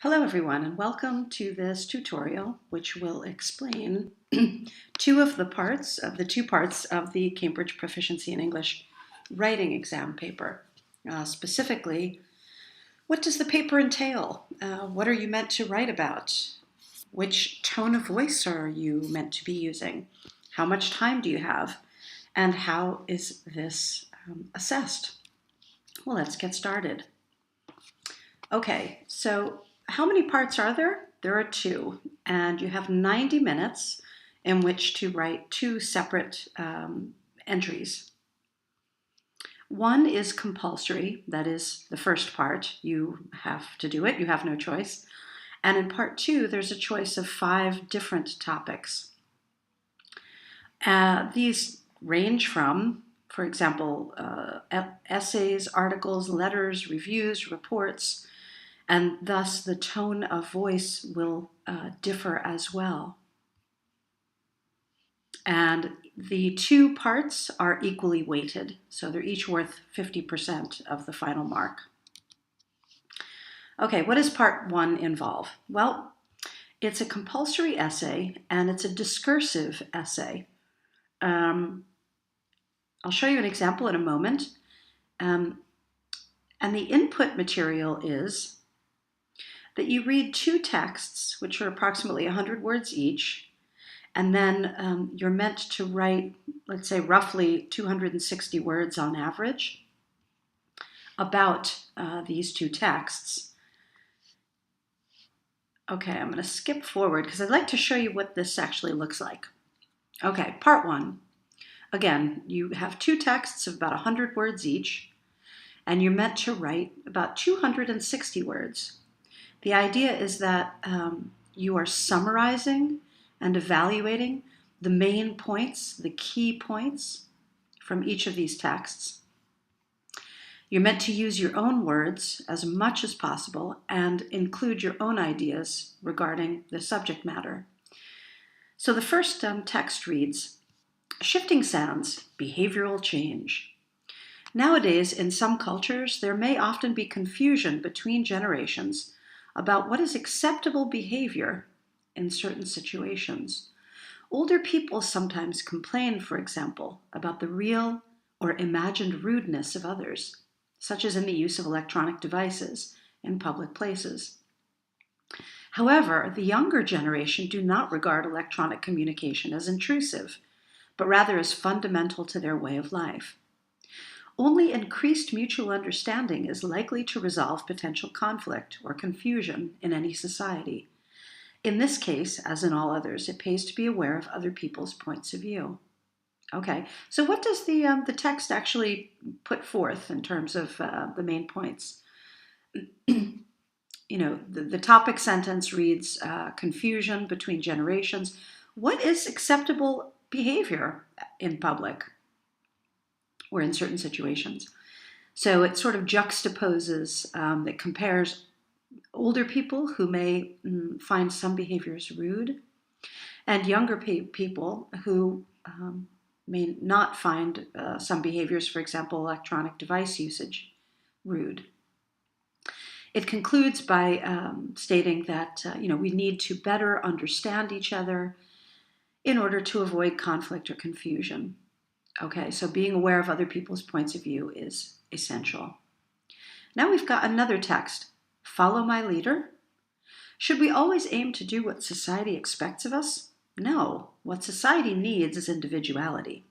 Hello everyone and welcome to this tutorial which will explain two of the two parts of the Cambridge Proficiency in English writing exam paper. Specifically, what does the paper entail? What are you meant to write about? Which tone of voice are you meant to be using? How much time do you have? And how is this assessed? Well, let's get started. Okay, so how many parts are there? There are two, and you have 90 minutes in which to write two separate entries. One is compulsory, that is the first part. You have to do it, you have no choice. And in part two, there's a choice of 5 different topics. These range from, for example, essays, articles, letters, reviews, reports, and thus the tone of voice will differ as well. And the two parts are equally weighted, so they're each worth 50% of the final mark. Okay, what does part one involve? Well, it's a compulsory essay and it's a discursive essay. I'll show you an example in a moment. And the input material is that you read two texts, which are approximately 100 words each, and then you're meant to write, let's say, roughly 260 words on average about these two texts. Okay, I'm going to skip forward because I'd like to show you what this actually looks like. Okay, part one. Again, you have two texts of about 100 words each, and you're meant to write about 260 words. The idea is that you are summarizing and evaluating the main points, the key points from each of these texts. You're meant to use your own words as much as possible and include your own ideas regarding the subject matter. So the first text reads, "Shifting sounds, behavioral change." Nowadays, in some cultures, there may often be confusion between generations about what is acceptable behavior in certain situations. Older people sometimes complain, for example, about the real or imagined rudeness of others, such as in the use of electronic devices in public places. However, the younger generation do not regard electronic communication as intrusive, but rather as fundamental to their way of life. Only increased mutual understanding is likely to resolve potential conflict or confusion in any society. In this case, as in all others, it pays to be aware of other people's points of view. Okay, so what does the text actually put forth in terms of the main points? The topic sentence reads confusion between generations. What is acceptable behavior in public or in certain situations? So it sort of juxtaposes, it compares older people who may find some behaviors rude and younger people who may not find some behaviors, for example, electronic device usage, rude. It concludes by stating that we need to better understand each other in order to avoid conflict or confusion. Okay, so being aware of other people's points of view is essential. Now we've got another text. Follow my leader. Should we always aim to do what society expects of us? No. What society needs is individuality.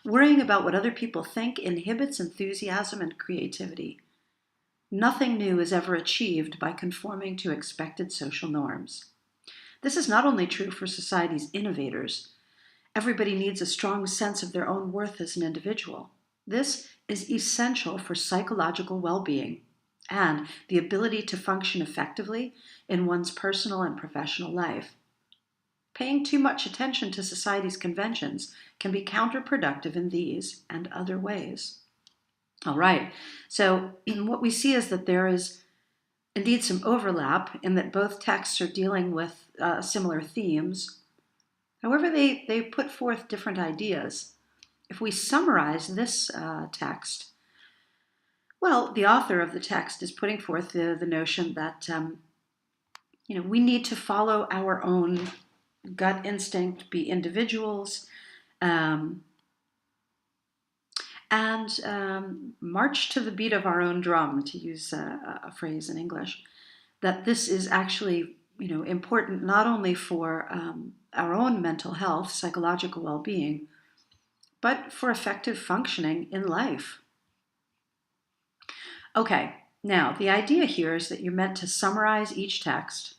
Worrying about what other people think inhibits enthusiasm and creativity. Nothing new is ever achieved by conforming to expected social norms. This is not only true for society's innovators. Everybody needs a strong sense of their own worth as an individual. This is essential for psychological well-being and the ability to function effectively in one's personal and professional life. Paying too much attention to society's conventions can be counterproductive in these and other ways. All right, so what we see is that there is indeed some overlap in that both texts are dealing with similar themes. However, they put forth different ideas. If we summarize this text, well, the author of the text is putting forth the notion that We need to follow our own gut instinct, be individuals, um, and march to the beat of our own drum, to use a phrase in English. That this is actually, important not only for our own mental health, psychological well-being, but for effective functioning in life. Okay, now the idea here is that you're meant to summarize each text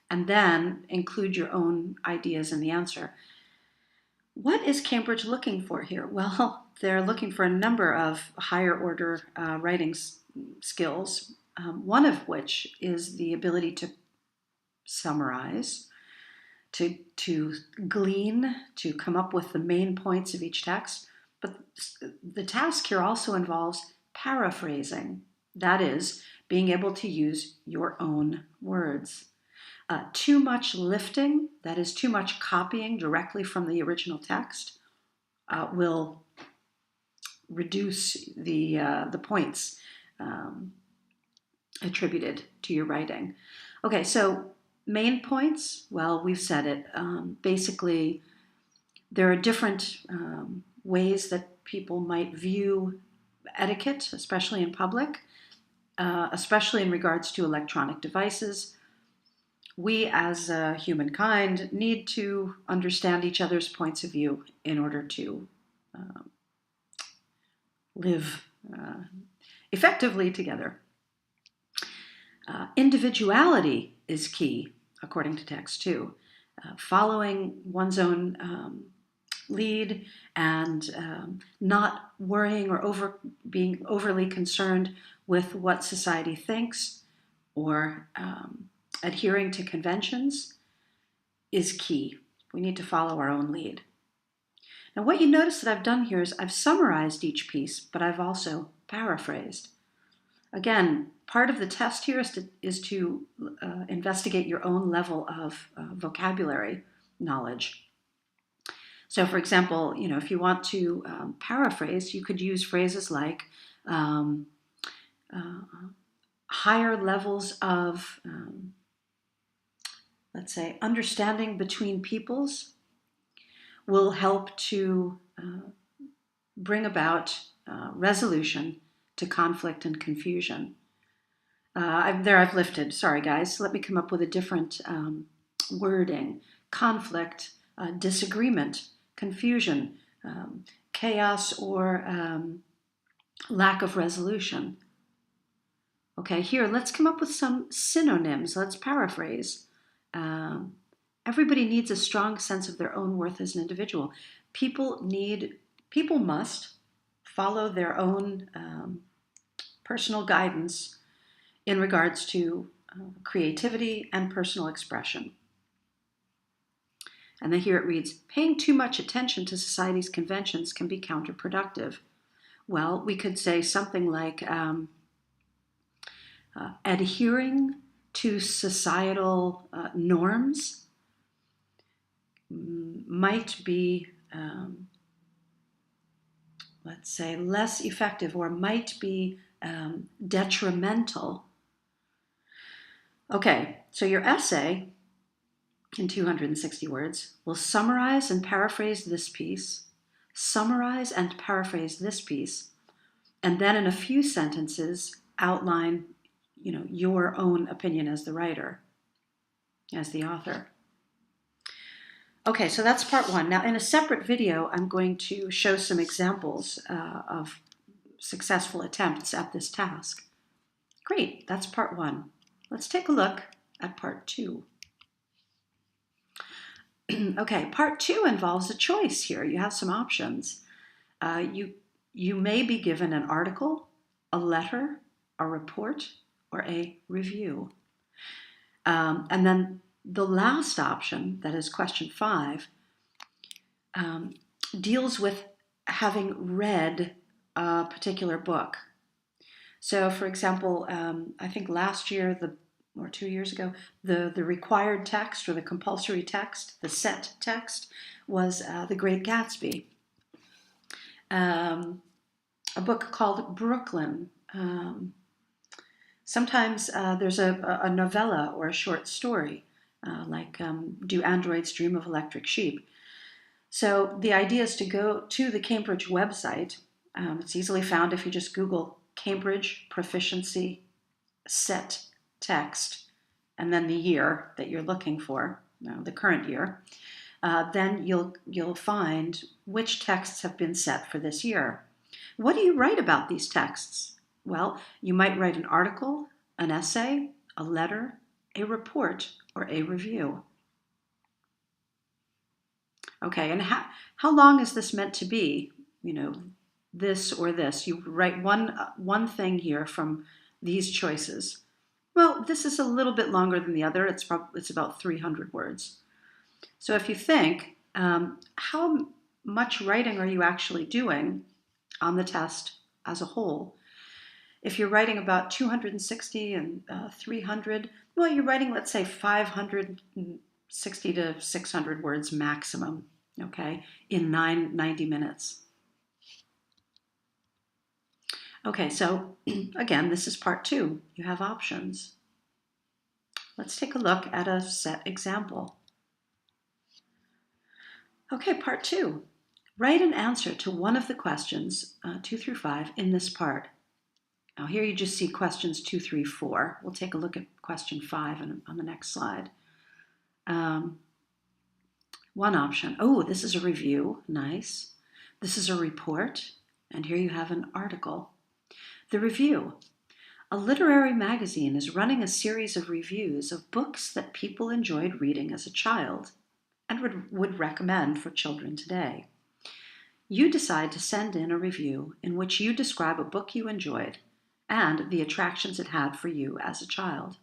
and then include your own ideas in the answer. What is Cambridge looking for here? Well, they're looking for a number of higher order writing skills, one of which is the ability to summarize, to glean, to come up with the main points of each text. But the task here also involves paraphrasing. That is, being able to use your own words. Too much lifting, that is, too much copying directly from the original text, will reduce the points attributed to your writing. Okay, so main points, well, we've said it. Basically, there are different ways that people might view etiquette, especially in public, especially in regards to electronic devices. We, as humankind, need to understand each other's points of view in order to live effectively together. Individuality is key, according to text 2. Following one's own lead and not worrying or being overly concerned with what society thinks or adhering to conventions is key. We need to follow our own lead. Now, what you notice that I've done here is I've summarized each piece, but I've also paraphrased. Again, part of the test here is to investigate your own level of vocabulary knowledge. So, for example, if you want to paraphrase, you could use phrases like higher levels of, let's say, understanding between peoples will help to bring about resolution to conflict and confusion. I've lifted. Sorry, guys. Let me come up with a different wording. Conflict, disagreement, confusion, chaos, or lack of resolution. Okay, here, let's come up with some synonyms. Let's paraphrase. Everybody needs a strong sense of their own worth as an individual. People must follow their own personal guidance in regards to creativity and personal expression. And then here it reads, paying too much attention to society's conventions can be counterproductive. Well, we could say something like adhering to societal norms might be, let's say, less effective or might be detrimental. Okay, so your essay in 260 words will summarize and paraphrase this piece, summarize and paraphrase this piece, and then in a few sentences outline, your own opinion as the writer, as the author. Okay, so that's part 1. Now, in a separate video, I'm going to show some examples of successful attempts at this task. Great, that's part 1. Let's take a look at part 2. Okay, part 2 involves a choice here. You have some options. You may be given an article, a letter, a report, or a review. And then the last option, that is question 5, deals with having read a particular book. So, for example, I think last year or 2 years ago, the required text or the compulsory text, the set text, was The Great Gatsby. A book called Brooklyn, Sometimes there's a novella or a short story, like Do Androids Dream of Electric Sheep? So the idea is to go to the Cambridge website. It's easily found if you just Google Cambridge Proficiency Set Text and then the year that you're looking for, the current year. Then you'll find which texts have been set for this year. What do you write about these texts? Well, you might write an article, an essay, a letter, a report, or a review. Okay, and how long is this meant to be? This or this. You write one thing here from these choices. Well, this is a little bit longer than the other. It's about 300 words. So if you think, how much writing are you actually doing on the test as a whole? If you're writing about 260 and 300, well, you're writing, let's say, 560 to 600 words maximum, okay, in 90 minutes. Okay, so again, this is part 2. You have options. Let's take a look at a set example. Okay, part 2. Write an answer to one of the questions 2 through 5 in this part. Now here you just see questions 2, 3, 4. We'll take a look at question 5 on the next slide. One option. Oh, this is a review. Nice. This is a report. And here you have an article. The review. A literary magazine is running a series of reviews of books that people enjoyed reading as a child and would recommend for children today. You decide to send in a review in which you describe a book you enjoyed and the attractions it had for you as a child.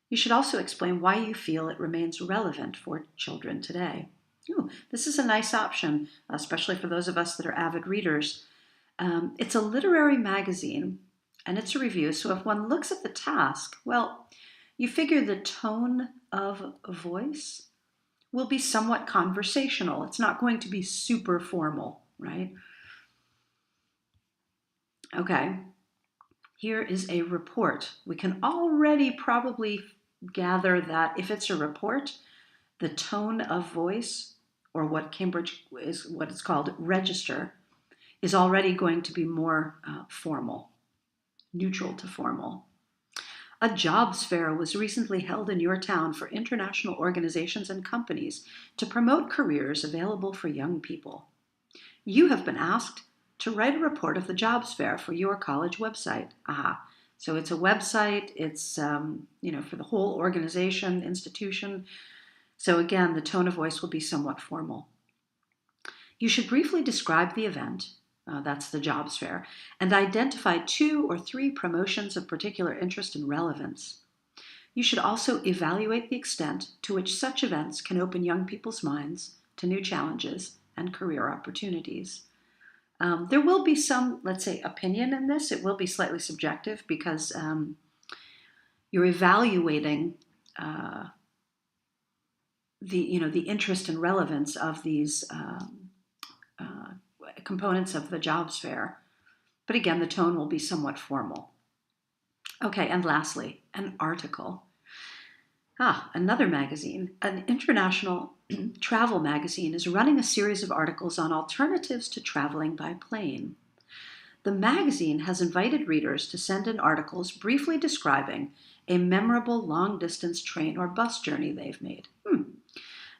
You should also explain why you feel it remains relevant for children today. Ooh, this is a nice option, especially for those of us that are avid readers. It's a literary magazine, and it's a review, so if one looks at the task, well, you figure the tone of voice will be somewhat conversational. It's not going to be super formal, right? Okay, here is a report. We can already probably gather that if it's a report, the tone of voice, or what Cambridge is what it's called register, is already going to be more formal, neutral to formal. A jobs fair was recently held in your town for international organizations and companies to promote careers available for young people. You have been asked to write a report of the jobs fair for your college website. Aha. So it's a website, it's for the whole organization, institution. So again, the tone of voice will be somewhat formal. You should briefly describe the event, that's the jobs fair, and identify 2 or 3 promotions of particular interest and relevance. You should also evaluate the extent to which such events can open young people's minds to new challenges and career opportunities. There will be some, let's say, opinion in this. It will be slightly subjective because you're evaluating the interest and relevance of these components of the jobs fair. But again, the tone will be somewhat formal. Okay, and lastly, an article. Another magazine. An international travel magazine is running a series of articles on alternatives to traveling by plane. The magazine has invited readers to send in articles briefly describing a memorable long-distance train or bus journey they've made.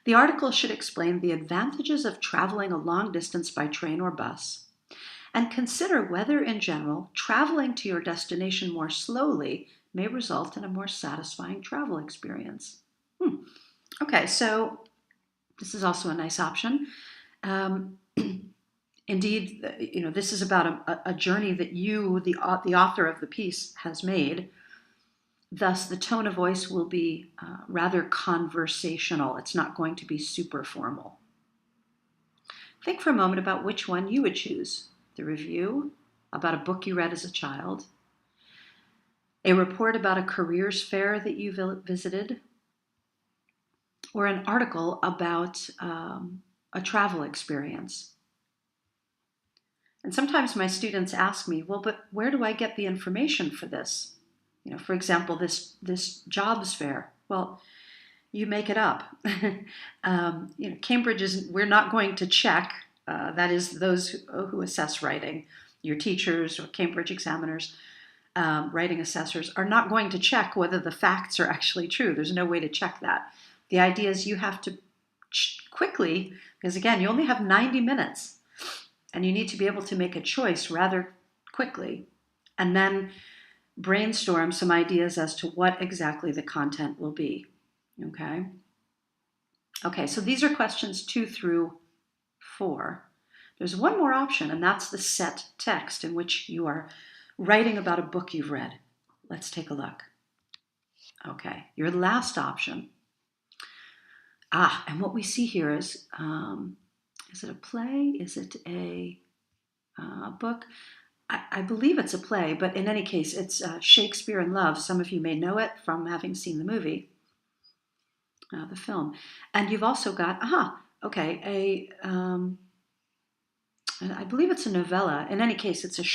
The article should explain the advantages of traveling a long distance by train or bus, and consider whether, in general, traveling to your destination more slowly may result in a more satisfying travel experience. Okay, so this is also a nice option. Indeed, this is about a journey that you, the author of the piece, has made. Thus, the tone of voice will be rather conversational. It's not going to be super formal. Think for a moment about which one you would choose. The review about a book you read as a child, a report about a careers fair that you visited, or an article about a travel experience. And sometimes my students ask me, well, but where do I get the information for this? For example, this jobs fair. Well, you make it up. Cambridge isn't. We're not going to check. That is, those who assess writing, your teachers or Cambridge examiners, writing assessors are not going to check whether the facts are actually true. There's no way to check that. The idea is you have to quickly, because again, you only have 90 minutes, and you need to be able to make a choice rather quickly, and then brainstorm some ideas as to what exactly the content will be. Okay, so these are questions 2 through 4. There's one more option, and that's the set text, in which you are writing about a book you've read. Let's take a look. Okay, your last option. And what we see here is it a play? Is it a book? I believe it's a play, but in any case, it's Shakespeare in Love. Some of you may know it from having seen the movie, the film. And you've also got, I believe it's a novella. In any case, it's a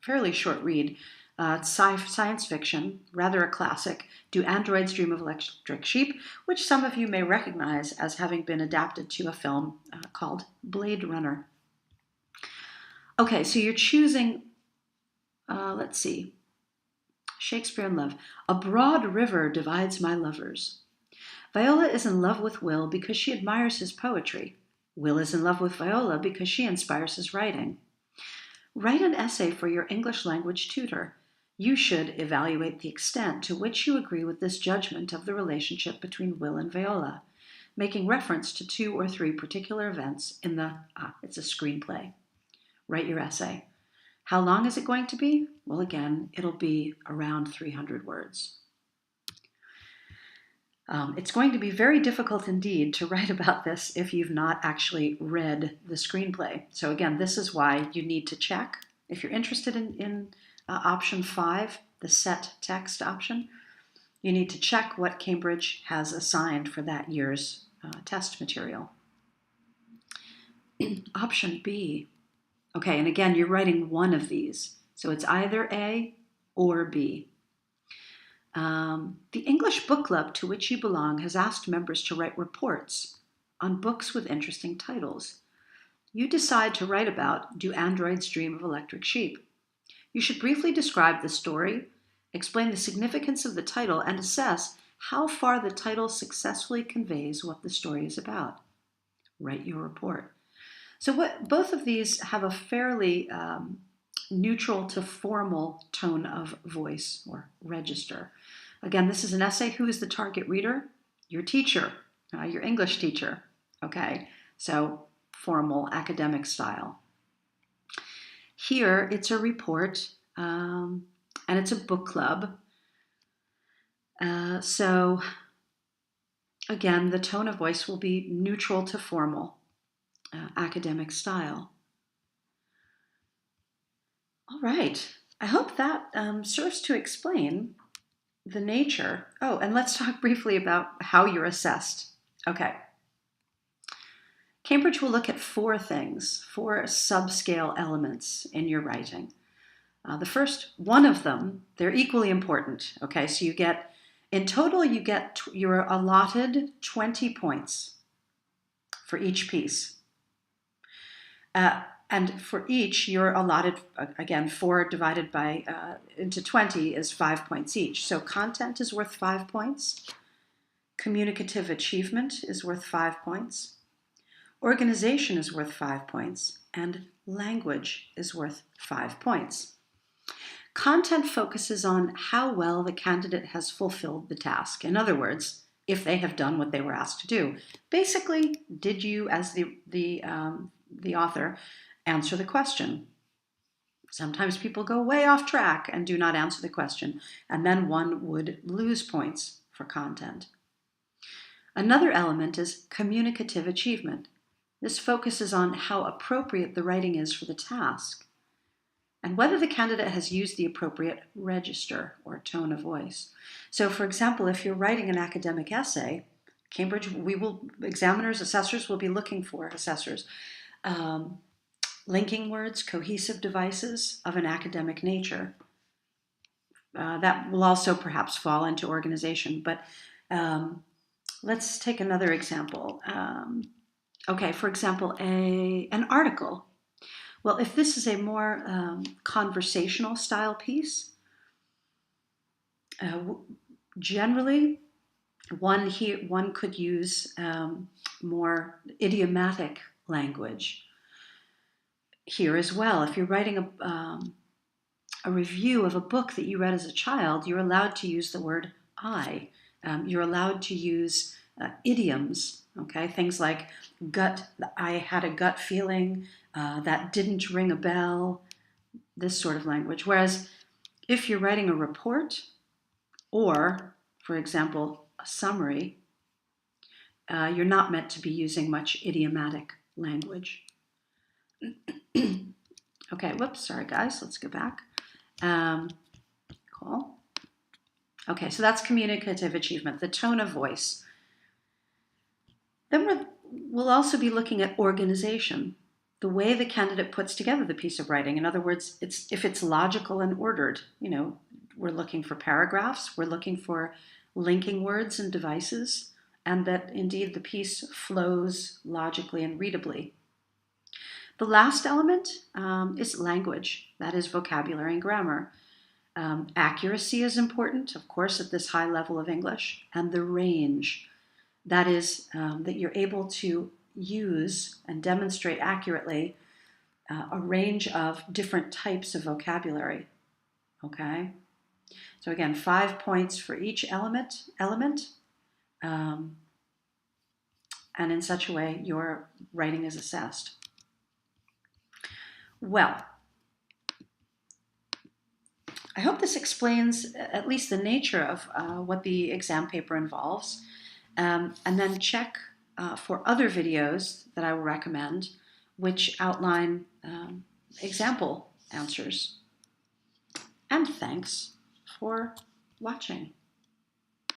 fairly short read. It's science fiction, rather a classic. Do Androids Dream of Electric Sheep, which some of you may recognize as having been adapted to a film called Blade Runner. Okay, so you're choosing, let's see, Shakespeare in Love. A broad river divides my lovers. Viola is in love with Will because she admires his poetry. Will is in love with Viola because she inspires his writing. Write an essay for your English language tutor. You should evaluate the extent to which you agree with this judgment of the relationship between Will and Viola, making reference to 2 or 3 particular events in it's a screenplay. Write your essay. How long is it going to be? Well, again, it'll be around 300 words. It's going to be very difficult indeed to write about this if you've not actually read the screenplay. So again, this is why you need to check. If you're interested in option 5, the set text option, you need to check what Cambridge has assigned for that year's test material. Option B. Okay, and again, you're writing one of these. So it's either A or B. The English book club to which you belong has asked members to write reports on books with interesting titles. You decide to write about Do Androids Dream of Electric Sheep? You should briefly describe the story, explain the significance of the title, and assess how far the title successfully conveys what the story is about. Write your report. So both of these have a fairly neutral to formal tone of voice or register. Again, this is an essay. Who is the target reader? Your teacher, your English teacher. Okay, so formal academic style. Here, it's a report, and it's a book club. So, again, the tone of voice will be neutral to formal academic style. All right. I hope that serves to explain the nature. Oh, and let's talk briefly about how you're assessed. Okay. Cambridge will look at 4 things, 4 subscale elements in your writing. The first one of them, they're equally important. Okay, so in total, you're allotted 20 points for each piece. And for each, you're allotted, again, 4 divided into 20 is 5 points each. So content is worth 5 points. Communicative achievement is worth 5 points. Organization is worth 5 points. And language is worth 5 points. Content focuses on how well the candidate has fulfilled the task. In other words, if they have done what they were asked to do. Basically, did you, as the author, answer the question? Sometimes people go way off track and do not answer the question, and then one would lose points for content. Another element is communicative achievement. This focuses on how appropriate the writing is for the task, and whether the candidate has used the appropriate register or tone of voice. So, for example, if you're writing an academic essay, Cambridge, assessors will be looking for linking words, cohesive devices of an academic nature. that will also perhaps fall into organization. But let's take another example. Okay, for example, an article. Well, if this is a more conversational style piece, generally one could use more idiomatic language here as well. If you're writing a review of a book that you read as a child, you're allowed to use the word I. You're allowed to use idioms, okay? Things like gut, I had a gut feeling, that didn't ring a bell, this sort of language. Whereas if you're writing a report or, for example, a summary, you're not meant to be using much idiomatic language. Okay, whoops, sorry guys, let's go back. Cool. Okay, so that's communicative achievement, the tone of voice. Then we'll also be looking at organization, the way the candidate puts together the piece of writing. In other words, if it's logical and ordered. We're looking for paragraphs, we're looking for linking words and devices, and that indeed the piece flows logically and readably. The last element is language, that is vocabulary and grammar. Accuracy is important, of course, at this high level of English, and the range. That is, that you're able to use and demonstrate accurately a range of different types of vocabulary. Okay? So again, 5 points for each element, and in such a way your writing is assessed. Well, I hope this explains at least the nature of what the exam paper involves, and then check for other videos that I will recommend which outline example answers. And thanks for watching.